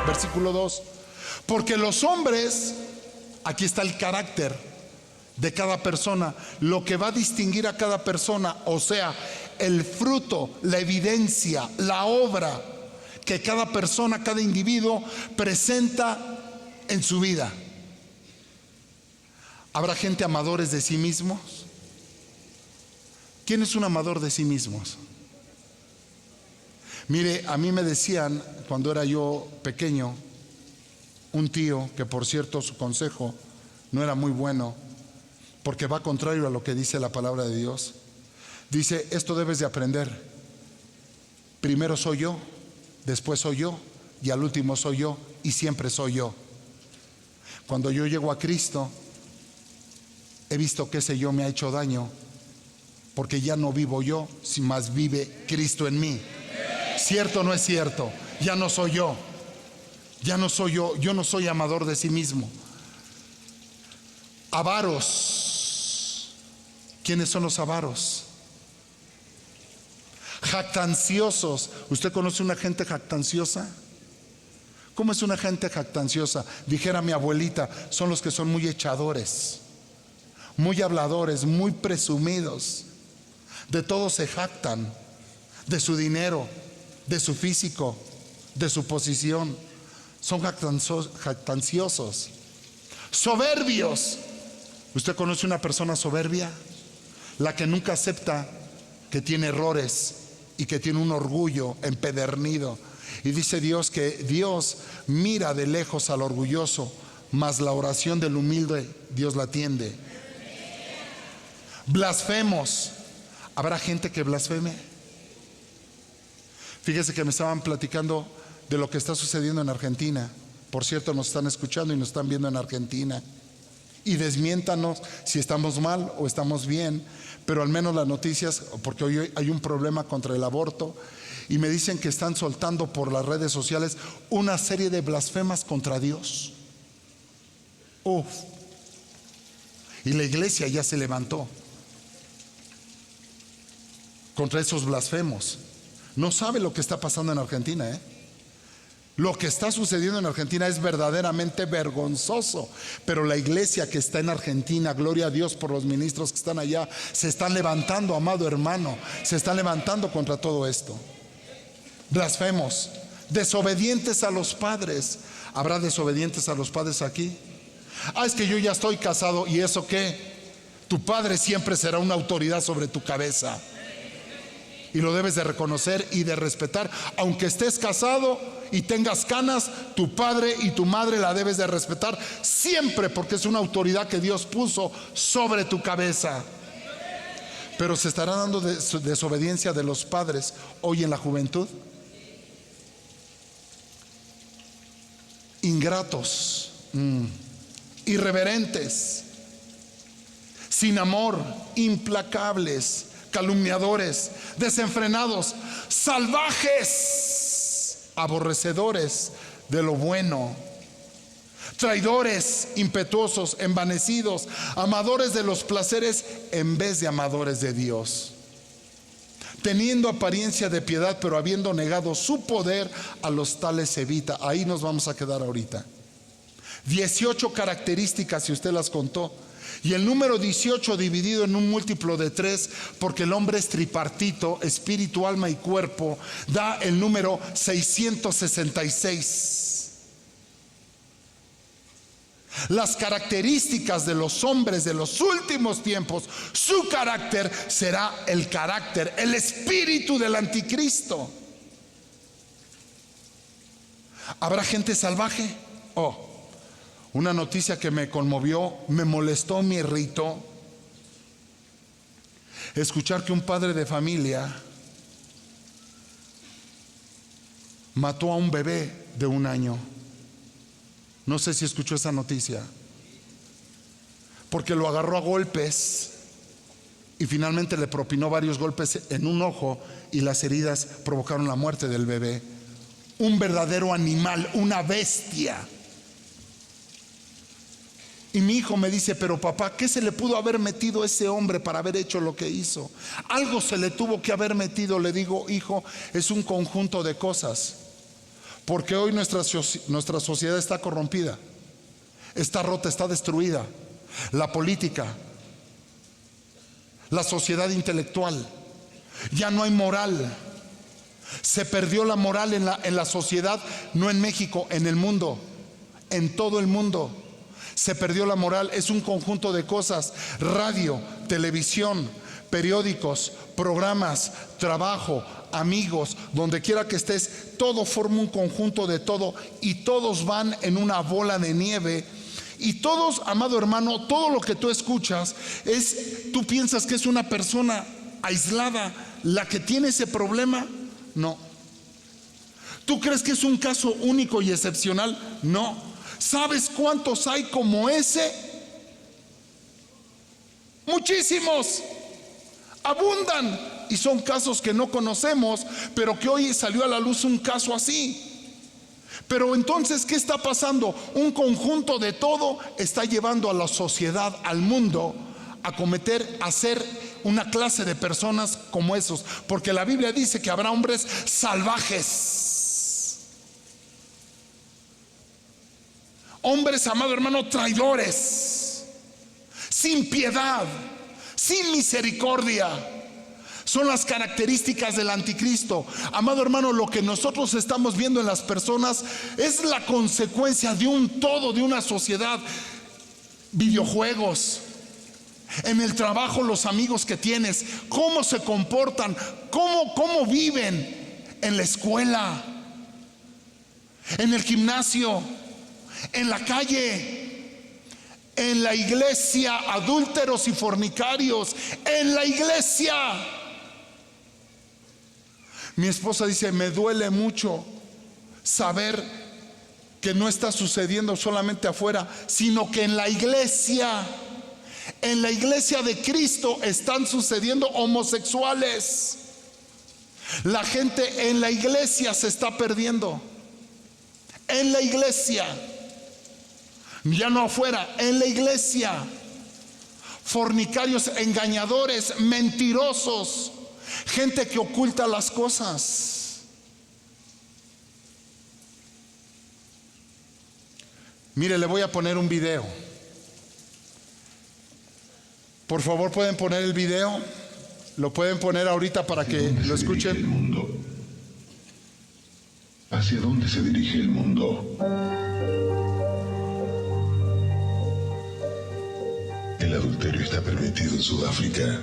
Versículo 2. Porque los hombres, aquí está el carácter de cada persona, lo que va a distinguir a cada persona, o sea, el fruto, la evidencia, la obra que cada persona, cada individuo presenta en su vida. ¿Habrá gente amadores de sí mismos? ¿Quién es un amador de sí mismos? Mire, a mí me decían cuando era yo pequeño, un tío, que por cierto su consejo no era muy bueno, porque va contrario a lo que dice la palabra de Dios. Dice, esto debes de aprender. Primero soy yo, después soy yo, y al último soy yo, y siempre soy yo. Cuando yo llego a Cristo, he visto que ese yo me ha hecho daño, porque ya no vivo yo, si más vive Cristo en mí. ¿Cierto o no es cierto? Ya no soy yo. Ya no soy yo no soy amador de sí mismo. Avaros. ¿Quiénes son los avaros? Jactanciosos. ¿Usted conoce una gente jactanciosa? ¿Cómo es una gente jactanciosa? Dijera mi abuelita, son los que son muy echadores, muy habladores, muy presumidos. De todo se jactan, de su dinero, de su físico, de su posición. Son jactanciosos. Soberbios. ¿Usted conoce una persona soberbia? La que nunca acepta que tiene errores y que tiene un orgullo empedernido. Y dice Dios que Dios mira de lejos al orgulloso, mas la oración del humilde Dios la atiende. Blasfemos. ¿Habrá gente que blasfeme? Fíjese que me estaban platicando de lo que está sucediendo en Argentina. Por cierto, nos están escuchando y nos están viendo en Argentina. Y desmiéntanos si estamos mal o estamos bien, pero al menos las noticias, porque hoy hay un problema contra el aborto, y me dicen que están soltando por las redes sociales una serie de blasfemas contra Dios. Y la iglesia ya se levantó contra esos blasfemos. No sabe lo que está pasando en Argentina, ¿eh? Lo que está sucediendo en Argentina es verdaderamente vergonzoso, pero la iglesia que está en Argentina, gloria a Dios por los ministros que están allá, se están levantando, amado hermano, se están levantando contra todo esto. Blasfemos, desobedientes a los padres. ¿Habrá desobedientes a los padres aquí? Es que yo ya estoy casado. ¿Y eso qué? Tu padre siempre será una autoridad sobre tu cabeza, y lo debes de reconocer y de respetar. Aunque estés casado y tengas canas, tu padre y tu madre la debes de respetar siempre, porque es una autoridad que Dios puso sobre tu cabeza. Pero se estará dando desobediencia de los padres hoy en la juventud. Ingratos, irreverentes, sin amor, implacables, calumniadores, desenfrenados, salvajes, aborrecedores de lo bueno, traidores, impetuosos, envanecidos, amadores de los placeres en vez de amadores de Dios, teniendo apariencia de piedad, pero habiendo negado su poder, a los tales evita. Ahí nos vamos a quedar ahorita. 18 características, si usted las contó. Y el número 18 dividido en un múltiplo de 3, porque el hombre es tripartito, espíritu, alma y cuerpo, da el número 666. Las características de los hombres de los últimos tiempos, su carácter será el carácter, el espíritu del anticristo. ¿Habrá gente salvaje? Una noticia que me conmovió, me molestó, me irritó. Escuchar que un padre de familia mató a un bebé de 1 año. No sé si escuchó esa noticia. Porque lo agarró a golpes y finalmente le propinó varios golpes en un ojo, y las heridas provocaron la muerte del bebé. Un verdadero animal, una bestia. Y mi hijo me dice: pero papá, ¿qué se le pudo haber metido a ese hombre para haber hecho lo que hizo? Algo se le tuvo que haber metido. Le digo: hijo, es un conjunto de cosas. Porque hoy nuestra sociedad está corrompida, está rota, está destruida. La política, la sociedad intelectual, ya no hay moral. Se perdió la moral en la sociedad, no en México, en el mundo, en todo el mundo. Se perdió la moral, es un conjunto de cosas: radio, televisión, periódicos, programas, trabajo, amigos, donde quiera que estés, todo forma un conjunto de todo y todos van en una bola de nieve. Y todos, amado hermano, todo lo que tú escuchas tú piensas que es una persona aislada la que tiene ese problema. No. ¿Tú crees que es un caso único y excepcional? No. ¿Sabes cuántos hay como ese? Muchísimos. Abundan. Y son casos que no conocemos, pero que hoy salió a la luz un caso así. Pero entonces, ¿qué está pasando? Un conjunto de todo está llevando a la sociedad, al mundo, a ser una clase de personas como esos. Porque la Biblia dice que habrá hombres salvajes, hombres, amado hermano, traidores, sin piedad, sin misericordia. Son las características del anticristo. Amado hermano, lo que nosotros estamos viendo en las personas es la consecuencia de un todo, de una sociedad. Videojuegos, en el trabajo, los amigos que tienes, cómo se comportan, cómo viven, en la escuela, en el gimnasio, en la calle, en la iglesia, adúlteros y fornicarios, en la iglesia. Mi esposa dice: me duele mucho saber que no está sucediendo solamente afuera, sino que en la iglesia de Cristo están sucediendo homosexuales. La gente en la iglesia se está perdiendo. En la iglesia, ya no afuera, en la iglesia. Fornicarios, engañadores, mentirosos, gente que oculta las cosas. Mire, le voy a poner un video. Por favor, ¿pueden poner el video? Lo pueden poner ahorita para que lo escuchen. El mundo. ¿Hacia dónde se dirige el mundo? El adulterio está permitido en Sudáfrica.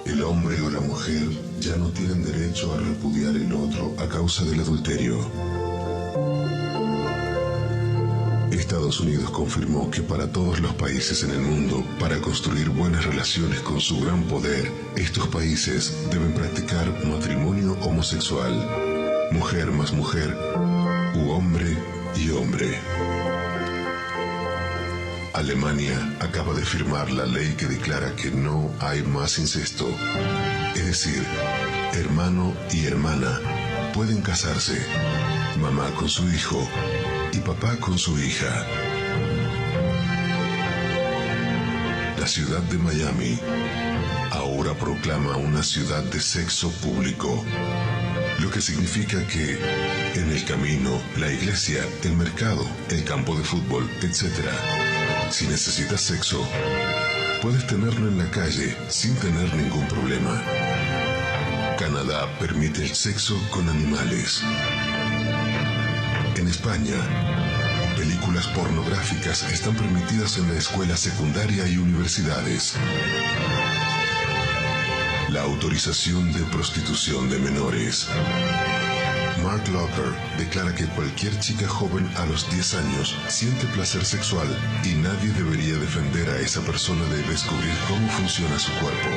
El hombre o la mujer ya no tienen derecho a repudiar el otro a causa del adulterio. Estados Unidos confirmó que para todos los países en el mundo, para construir buenas relaciones con su gran poder, estos países deben practicar matrimonio homosexual, mujer más mujer, u hombre y hombre. Alemania acaba de firmar la ley que declara que no hay más incesto. Es decir, hermano y hermana pueden casarse, mamá con su hijo y papá con su hija. La ciudad de Miami ahora proclama una ciudad de sexo público, lo que significa que en el camino, la iglesia, el mercado, el campo de fútbol, etc., si necesitas sexo, puedes tenerlo en la calle sin tener ningún problema. Canadá permite el sexo con animales. En España, películas pornográficas están permitidas en la escuela secundaria y universidades. La autorización de prostitución de menores. Mark Locker declara que cualquier chica joven a los 10 años siente placer sexual y nadie debería defender a esa persona de descubrir cómo funciona su cuerpo.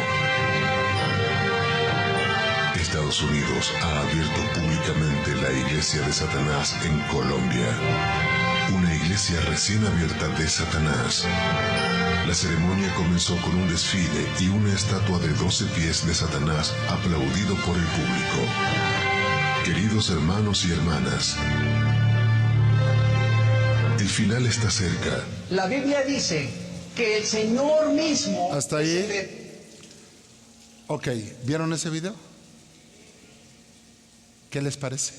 Estados Unidos ha abierto públicamente la iglesia de Satanás en Colombia. Una iglesia recién abierta de Satanás. La ceremonia comenzó con un desfile y una estatua de 12 pies de Satanás aplaudido por el público. Queridos hermanos y hermanas, el final está cerca. La Biblia dice que el Señor mismo... Hasta ahí. Ok, ¿vieron ese video? ¿Qué les parece?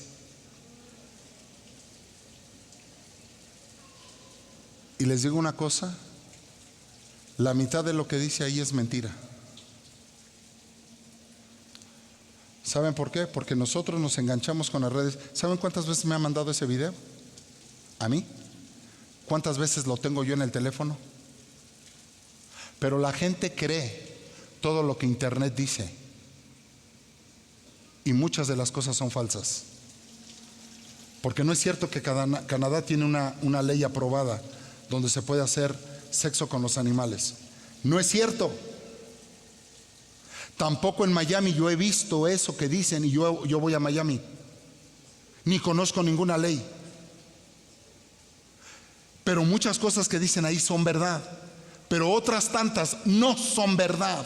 Y les digo una cosa, la mitad de lo que dice ahí es mentira. ¿Saben por qué? Porque nosotros nos enganchamos con las redes. ¿Saben cuántas veces me ha mandado ese video? ¿A mí? ¿Cuántas veces lo tengo yo en el teléfono? Pero la gente cree todo lo que internet dice. Y muchas de las cosas son falsas. Porque no es cierto que Canadá tiene una ley aprobada donde se puede hacer sexo con los animales. No es cierto. Tampoco en Miami yo he visto eso que dicen, y yo voy a Miami. Ni conozco ninguna ley. Pero muchas cosas que dicen ahí son verdad. Pero otras tantas no son verdad.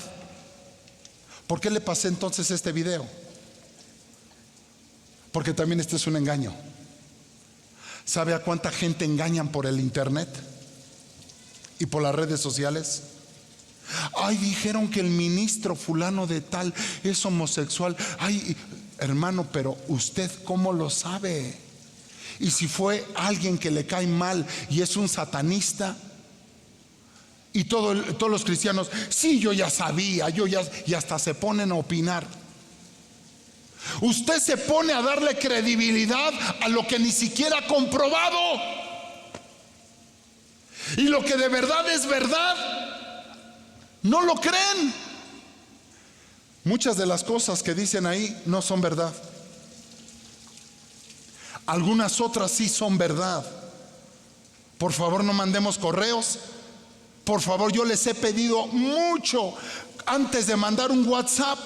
¿Por qué le pasé entonces este video? Porque también este es un engaño. ¿Sabe a cuánta gente engañan por el internet y por las redes sociales? Ay, dijeron que el ministro fulano de tal es homosexual. Ay, hermano, pero ¿usted cómo lo sabe? Y si fue alguien que le cae mal y es un satanista, y todos los cristianos, sí, yo ya sabía, y hasta se ponen a opinar. Usted se pone a darle credibilidad a lo que ni siquiera ha comprobado. Y lo que de verdad es verdad, no lo creen. Muchas de las cosas que dicen ahí no son verdad. Algunas otras sí son verdad. Por favor, no mandemos correos. Por favor, yo les he pedido mucho, antes de mandar un WhatsApp,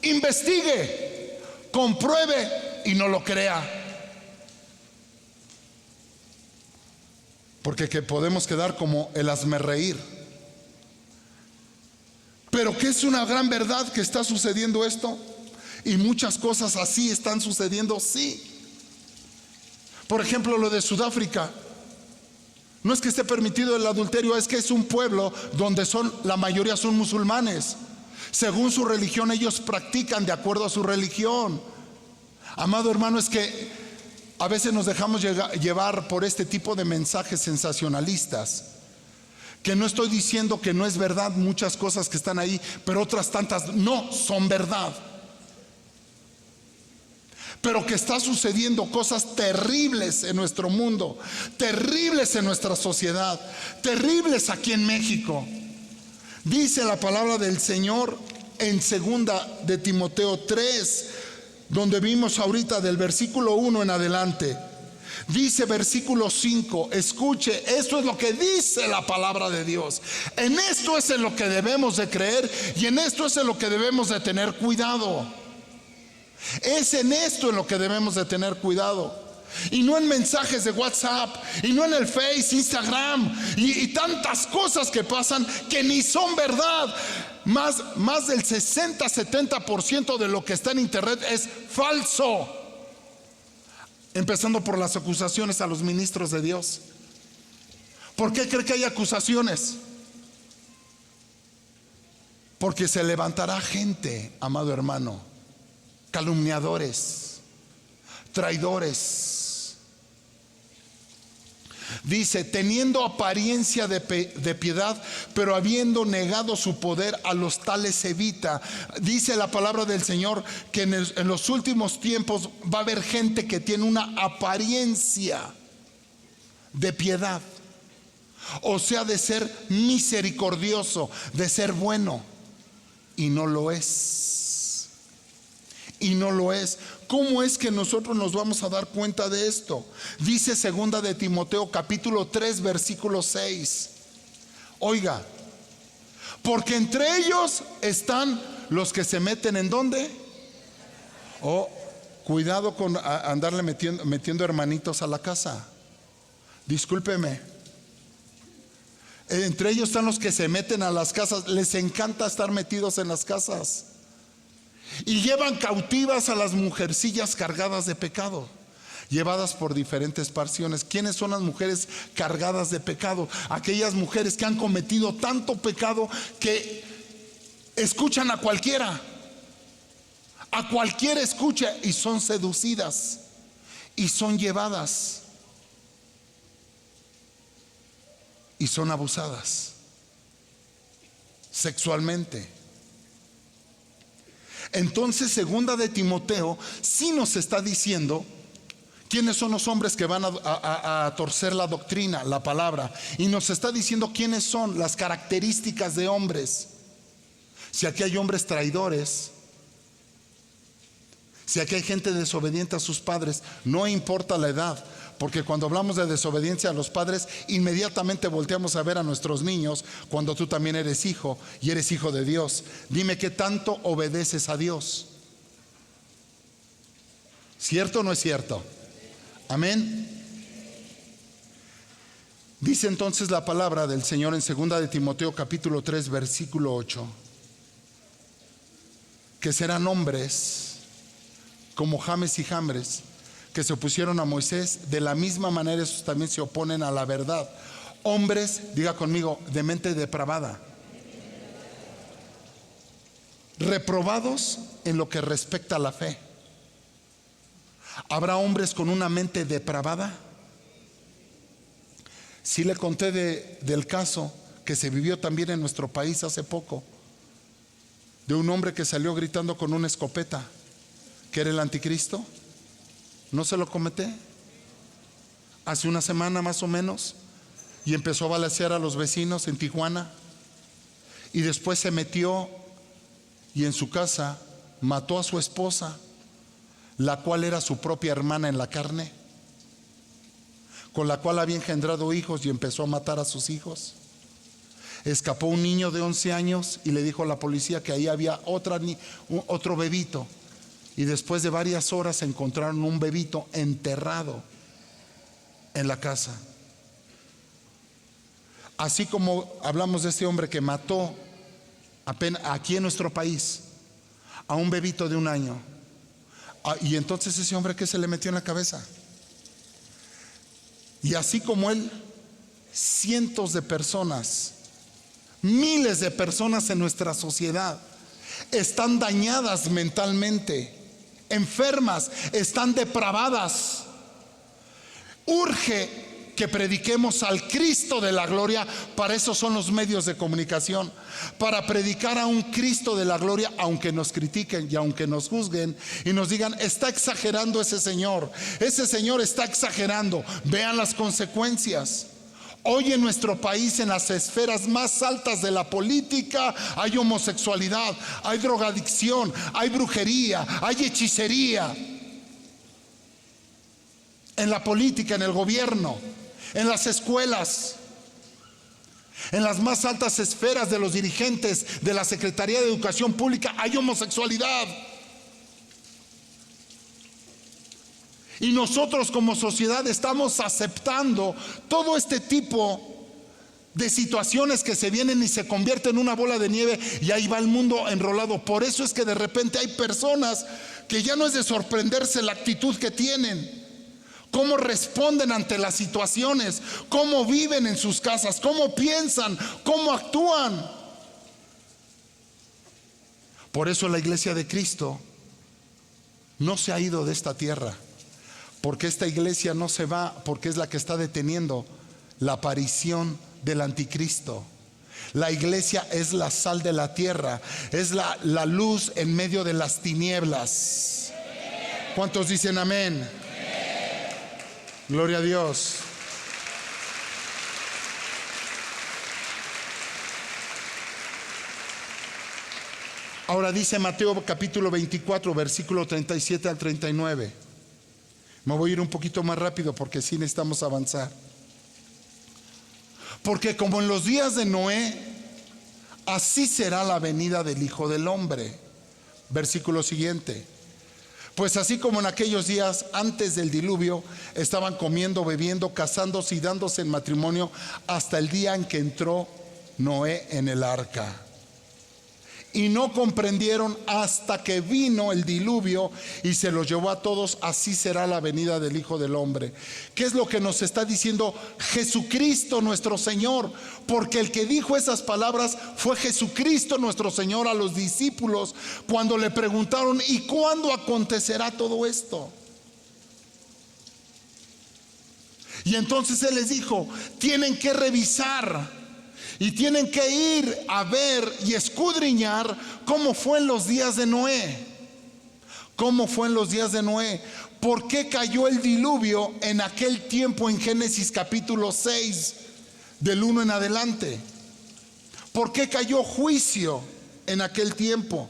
investigue, compruebe y no lo crea. Porque que podemos quedar como el hazmerreír. Pero que es una gran verdad que está sucediendo esto. Y muchas cosas así están sucediendo, sí. Por ejemplo, lo de Sudáfrica. No es que esté permitido el adulterio, es que es un pueblo donde la mayoría son musulmanes. Según su religión, ellos practican de acuerdo a su religión. Amado hermano, es que a veces nos dejamos llevar por este tipo de mensajes sensacionalistas. Que no estoy diciendo que no es verdad muchas cosas que están ahí, pero otras tantas no son verdad. Pero que está sucediendo cosas terribles en nuestro mundo, terribles en nuestra sociedad, terribles aquí en México. Dice la palabra del Señor en 2 de Timoteo 3, donde vimos ahorita del versículo 1 en adelante. Dice versículo 5, escuche, esto es lo que dice la palabra de Dios. En esto es en lo que debemos de creer y en esto es en lo que debemos de tener cuidado. Es en esto en lo que debemos de tener cuidado. Y no en mensajes de WhatsApp, y no en el Face, Instagram y tantas cosas que pasan que ni son verdad. Más del 60-70% de lo que está en internet es falso. Empezando por las acusaciones a los ministros de Dios. ¿Por qué cree que hay acusaciones? Porque se levantará gente, amado hermano, calumniadores, traidores. Dice, teniendo apariencia de piedad, pero habiendo negado su poder, a los tales evita. Dice la palabra del Señor que en los últimos tiempos va a haber gente que tiene una apariencia de piedad, o sea, de ser misericordioso, de ser bueno, y no lo es. Y no lo es. ¿Cómo es que nosotros nos vamos a dar cuenta de esto? Dice 2 de Timoteo capítulo 3 versículo 6. Oiga, porque entre ellos están los que se meten ¿en dónde? Oh, cuidado con andarle metiendo hermanitos a la casa. Discúlpeme. Entre ellos están los que se meten a las casas. Les encanta estar metidos en las casas. Y llevan cautivas a las mujercillas cargadas de pecado, llevadas por diferentes pasiones. ¿Quiénes son las mujeres cargadas de pecado? Aquellas mujeres que han cometido tanto pecado que escuchan a cualquiera escucha, y son seducidas y son llevadas. y son abusadas sexualmente. Entonces, segunda de Timoteo sí nos está diciendo quiénes son los hombres que van a torcer la doctrina, la palabra, y nos está diciendo quiénes son las características de hombres. Si aquí hay hombres traidores, si aquí hay gente desobediente a sus padres, no importa la edad, porque cuando hablamos de desobediencia a los padres, inmediatamente volteamos a ver a nuestros niños cuando tú también eres hijo y eres hijo de Dios. Dime qué tanto obedeces a Dios. ¿Cierto o no es cierto? Amén. Dice entonces la palabra del Señor en 2 de Timoteo capítulo 3 versículo 8, que serán hombres como James y Jambres, que se opusieron a Moisés. De la misma manera esos también se oponen a la verdad. Hombres, diga conmigo, de mente depravada, reprobados en lo que respecta a la fe. ¿Habrá hombres con una mente depravada? Sí le conté del caso que se vivió también en nuestro país hace poco, de un hombre que salió gritando con una escopeta que era el anticristo. ¿No se lo comenté? Hace una semana más o menos, y empezó a balacear a los vecinos en Tijuana, y después se metió y en su casa mató a su esposa, la cual era su propia hermana en la carne, con la cual había engendrado hijos, y empezó a matar a sus hijos. Escapó un niño de 11 años y le dijo a la policía que ahí había otro bebito. Y después de varias horas encontraron un bebito enterrado en la casa. Así como hablamos de este hombre que mató apenas aquí en nuestro país a un bebito de 1 año. Y entonces ese hombre, ¿qué se le metió en la cabeza? Y así como él, cientos de personas, miles de personas en nuestra sociedad están dañadas mentalmente, enfermas, están depravadas. Urge que prediquemos al Cristo de la gloria. Para eso son los medios de comunicación, para predicar a un Cristo de la gloria, aunque nos critiquen y aunque nos juzguen y nos digan: está exagerando ese señor está exagerando. Vean las consecuencias. Hoy en nuestro país, en las esferas más altas de la política, hay homosexualidad, hay drogadicción, hay brujería, hay hechicería. En la política, en el gobierno, en las escuelas, en las más altas esferas de los dirigentes de la Secretaría de Educación Pública, hay homosexualidad. Y nosotros como sociedad estamos aceptando todo este tipo de situaciones que se vienen y se convierten en una bola de nieve, y ahí va el mundo enrolado. Por eso es que de repente hay personas que ya no es de sorprenderse la actitud que tienen, cómo responden ante las situaciones, cómo viven en sus casas, cómo piensan, cómo actúan. Por eso la iglesia de Cristo no se ha ido de esta tierra, porque esta iglesia no se va, porque es la que está deteniendo la aparición del anticristo. La iglesia es la sal de la tierra, es la luz en medio de las tinieblas. ¿Cuántos dicen amén? Gloria a Dios. Ahora dice Mateo capítulo 24 versículo 37 al 39. Me voy a ir un poquito más rápido porque sí necesitamos avanzar. Porque como en los días de Noé, así será la venida del Hijo del Hombre. Versículo siguiente. Pues así como en aquellos días antes del diluvio, estaban comiendo, bebiendo, casándose y dándose en matrimonio hasta el día en que entró Noé en el arca. Y no comprendieron hasta que vino el diluvio y se los llevó a todos. Así será la venida del Hijo del Hombre. ¿Qué es lo que nos está diciendo Jesucristo nuestro Señor? Porque el que dijo esas palabras fue Jesucristo nuestro Señor a los discípulos cuando le preguntaron: ¿y cuándo acontecerá todo esto? Y entonces Él les dijo, tienen que revisar y tienen que ir a ver y escudriñar cómo fue en los días de Noé. ¿Cómo fue en los días de Noé? ¿Por qué cayó el diluvio en aquel tiempo en Génesis capítulo 6, del 1 en adelante? ¿Por qué cayó juicio en aquel tiempo?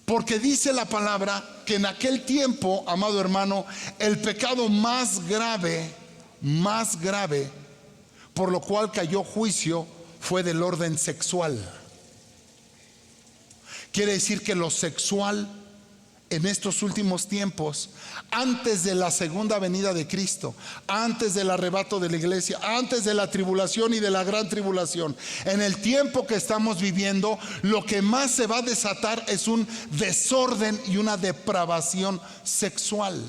Porque dice la palabra que en aquel tiempo, amado hermano, el pecado más grave, por lo cual cayó juicio, fue del orden sexual. Quiere decir que lo sexual en estos últimos tiempos, antes de la segunda venida de Cristo, antes del arrebato de la iglesia, antes de la tribulación y de la gran tribulación, en el tiempo que estamos viviendo, lo que más se va a desatar es un desorden y una depravación sexual.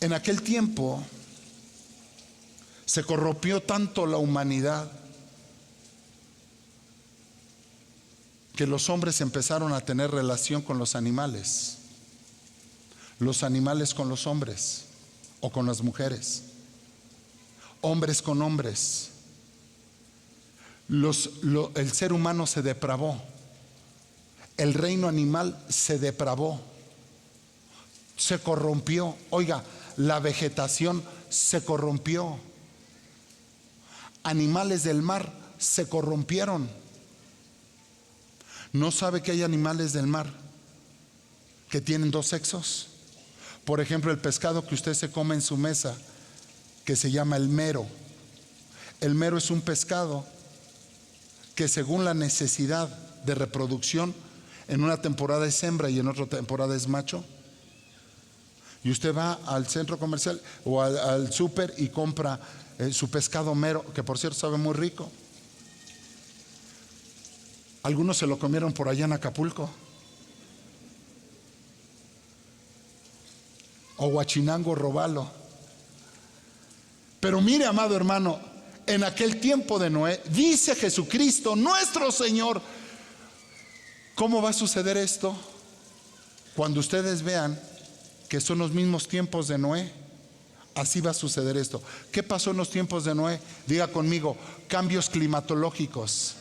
En aquel tiempo se corrompió tanto la humanidad que los hombres empezaron a tener relación con los animales con los hombres o con las mujeres, hombres con hombres. El ser humano se depravó, el reino animal se depravó, se corrompió. Oiga, la vegetación se corrompió, animales del mar se corrompieron. ¿No sabe que hay animales del mar que tienen dos sexos? Por ejemplo, el pescado que usted se come en su mesa, que se llama el mero. El mero es un pescado que, según la necesidad de reproducción, en una temporada es hembra y en otra temporada es macho. Y usted va al centro comercial o al súper y compra su pescado mero, que por cierto sabe muy rico. Algunos se lo comieron por allá en Acapulco, o Huachinango, robalo. Pero mire, amado hermano, en aquel tiempo de Noé, dice Jesucristo, nuestro Señor, ¿cómo va a suceder esto? Cuando ustedes vean que son los mismos tiempos de Noé, así va a suceder esto. ¿Qué pasó en los tiempos de Noé? Diga conmigo, cambios climatológicos.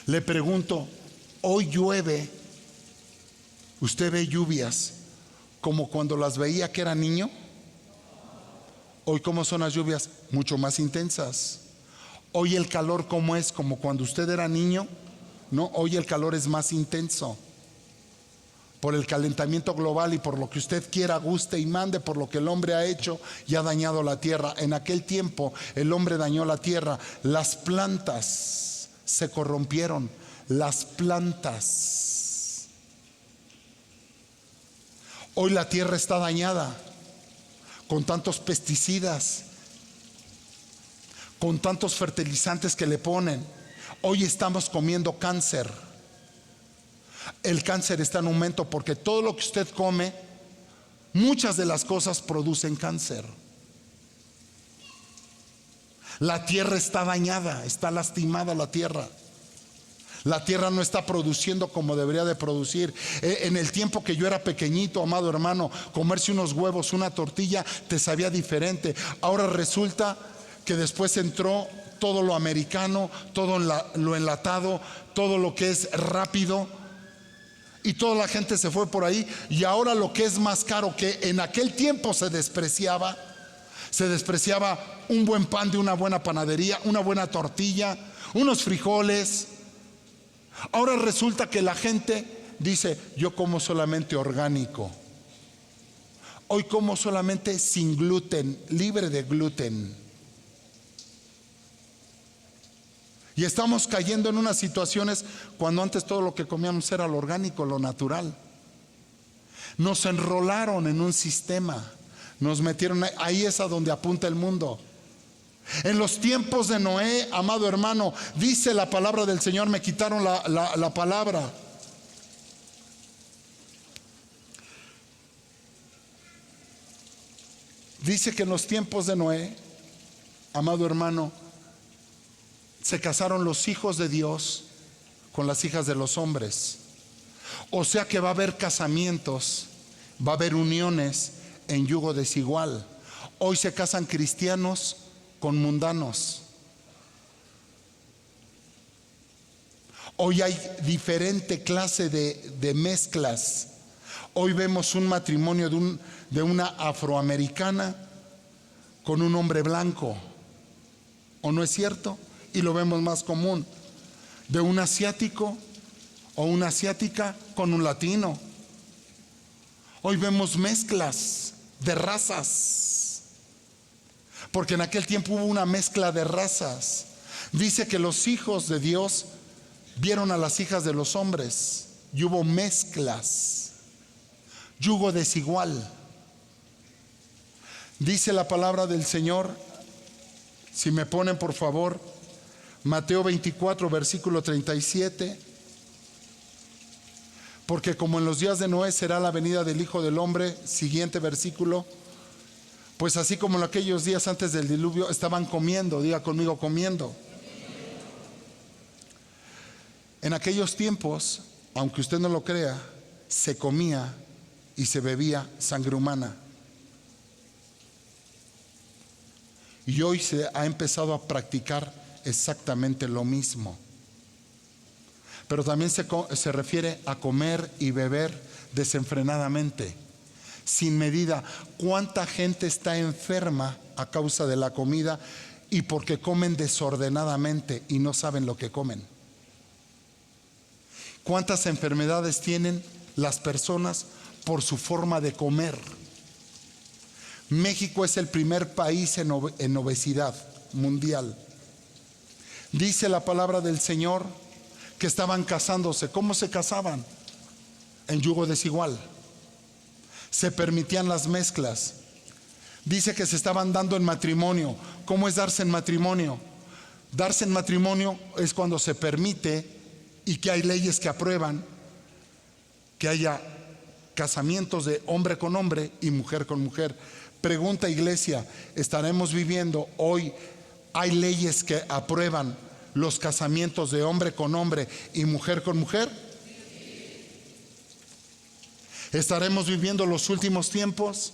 Le pregunto, hoy llueve, ¿usted ve lluvias como cuando las veía que era niño? Hoy, ¿cómo son las lluvias? Mucho más intensas. Hoy el calor, ¿cómo es? Como cuando usted era niño. No, hoy el calor es más intenso por el calentamiento global y por lo que usted quiera, guste y mande, por lo que el hombre ha hecho y ha dañado la tierra. En aquel tiempo el hombre dañó la tierra. Las plantas se corrompieron, las plantas. Hoy la tierra está dañada con tantos pesticidas, con tantos fertilizantes que le ponen. Hoy estamos comiendo cáncer. El cáncer está en aumento porque todo lo que usted come, muchas de las cosas producen cáncer. La tierra está dañada, está lastimada la tierra. La tierra no está produciendo como debería de producir. En el tiempo que yo era pequeñito, amado hermano, comerse unos huevos, una tortilla, te sabía diferente. Ahora resulta que después entró todo lo americano, todo lo enlatado, todo lo que es rápido, y toda la gente se fue por ahí. Y ahora lo que es más caro, que en aquel tiempo se despreciaba un buen pan de una buena panadería, una buena tortilla, unos frijoles. Ahora resulta que la gente dice, yo como solamente orgánico. Hoy como solamente sin gluten, libre de gluten. Y estamos cayendo en unas situaciones cuando antes todo lo que comíamos era lo orgánico, lo natural. Nos enrolaron en un sistema, nos metieron ahí, es a donde apunta el mundo. En los tiempos de Noé, amado hermano, dice la palabra del Señor, me quitaron la palabra. Dice que en los tiempos de Noé, amado hermano, se casaron los hijos de Dios con las hijas de los hombres. O sea que va a haber casamientos, va a haber uniones en yugo desigual. Hoy se casan cristianos con mundanos. Hoy hay diferente clase de mezclas. Hoy vemos un matrimonio de una afroamericana con un hombre blanco, ¿o no es cierto? Y lo vemos más común, de un asiático o una asiática con un latino. Hoy vemos mezclas de razas, porque en aquel tiempo hubo una mezcla de razas. Dice que los hijos de Dios vieron a las hijas de los hombres y hubo mezclas, yugo desigual. Dice la palabra del Señor, si me ponen por favor, Mateo 24, versículo 37. Porque como en los días de Noé será la venida del Hijo del Hombre, siguiente versículo, pues así como en aquellos días antes del diluvio estaban comiendo, diga conmigo, comiendo. En aquellos tiempos, aunque usted no lo crea, se comía y se bebía sangre humana. Y hoy se ha empezado a practicar exactamente lo mismo. Pero también se refiere a comer y beber desenfrenadamente, sin medida. ¿Cuánta gente está enferma a causa de la comida y porque comen desordenadamente y no saben lo que comen? ¿Cuántas enfermedades tienen las personas por su forma de comer? México es el primer país en obesidad mundial. Dice la palabra del Señor que estaban casándose. ¿Cómo se casaban? En yugo desigual. Se permitían las mezclas. Dice que se estaban dando en matrimonio. ¿Cómo es darse en matrimonio? Darse en matrimonio es cuando se permite y que hay leyes que aprueban que haya casamientos de hombre con hombre y mujer con mujer. Pregunta, iglesia, ¿estaremos viviendo hoy? ¿Hay leyes que aprueban los casamientos de hombre con hombre y mujer con mujer? ¿Estaremos viviendo los últimos tiempos?